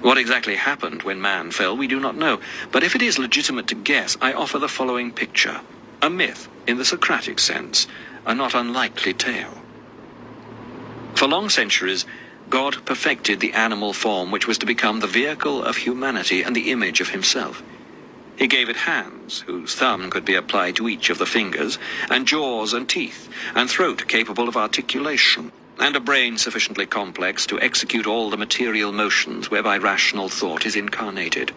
What exactly happened when man fell, we do not know, but if it is legitimate to guess, I offer the following picture, a myth in the Socratic sense, a not unlikely tale. For long centuries, God perfected the animal form which was to become the vehicle of humanity and the image of himself. He gave it hands, whose thumb could be applied to each of the fingers, and jaws and teeth, and throat capable of articulation, and a brain sufficiently complex to execute all the material motions whereby rational thought is incarnated.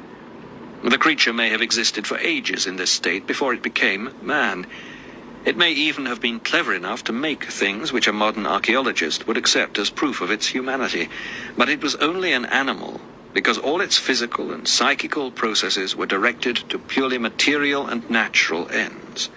The creature may have existed for ages in this state before it became man. It may even have been clever enough to make things which a modern archaeologist would accept as proof of its humanity, but it was only an animal, because all its physical and psychical processes were directed to purely material and natural ends.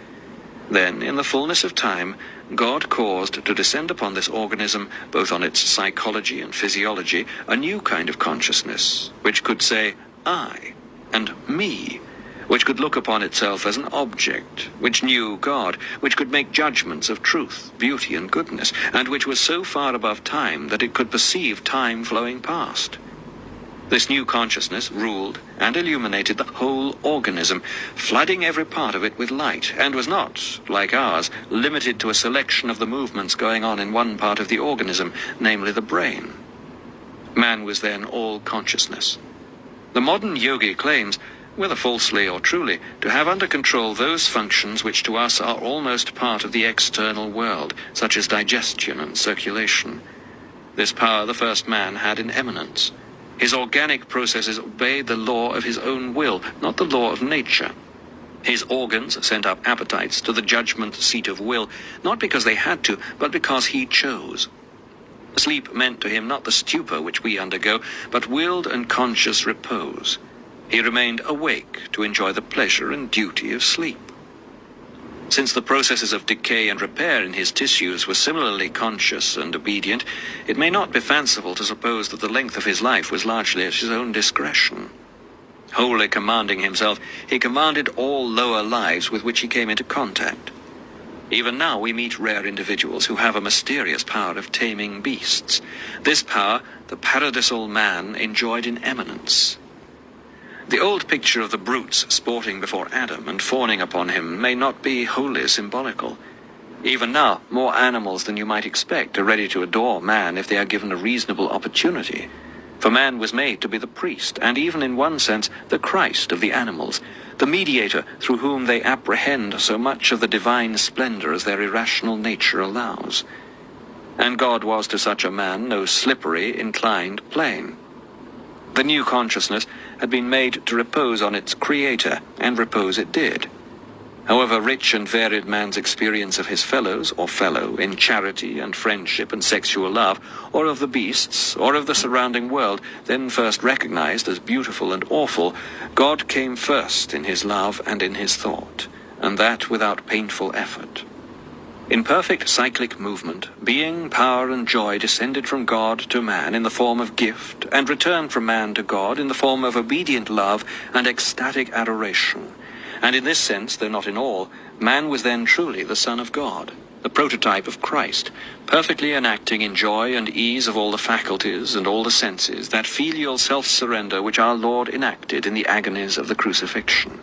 Then, in the fullness of time, God caused to descend upon this organism, both on its psychology and physiology, a new kind of consciousness, which could say, I, and me, which could look upon itself as an object, which knew God, which could make judgments of truth, beauty, and goodness, and which was so far above time that it could perceive time flowing past. This new consciousness ruled and illuminated the whole organism, flooding every part of it with light, and was not, like ours, limited to a selection of the movements going on in one part of the organism, namely the brain. Man was then all consciousness. The modern yogi claims, whether falsely or truly, to have under control those functions which to us are almost part of the external world, such as digestion and circulation. This power the first man had in eminence. His organic processes obeyed the law of his own will, not the law of nature. His organs sent up appetites to the judgment seat of will, not because they had to, but because he chose. Sleep meant to him not the stupor which we undergo, but willed and conscious repose. He remained awake to enjoy the pleasure and duty of sleep. Since the processes of decay and repair in his tissues were similarly conscious and obedient, it may not be fanciful to suppose that the length of his life was largely at his own discretion. Wholly commanding himself, he commanded all lower lives with which he came into contact. Even now we meet rare individuals who have a mysterious power of taming beasts. This power, the paradisal man enjoyed in eminence. The old picture of the brutes sporting before Adam and fawning upon him may not be wholly symbolical. Even now, more animals than you might expect are ready to adore man if they are given a reasonable opportunity. For man was made to be the priest, and even in one sense, the Christ of the animals, the mediator through whom they apprehend so much of the divine splendor as their irrational nature allows. And God was to such a man no slippery, inclined plane. The new consciousness had been made to repose on its creator, and repose it did. However rich and varied man's experience of his fellows, or fellow, in charity and friendship and sexual love, or of the beasts, or of the surrounding world, then first recognized as beautiful and awful, God came first in his love and in his thought, and that without painful effort. In perfect cyclic movement, being, power, and joy descended from God to man in the form of gift, and returned from man to God in the form of obedient love and ecstatic adoration. And in this sense, though not in all, man was then truly the Son of God, the prototype of Christ, perfectly enacting in joy and ease of all the faculties and all the senses that filial self-surrender which our Lord enacted in the agonies of the crucifixion.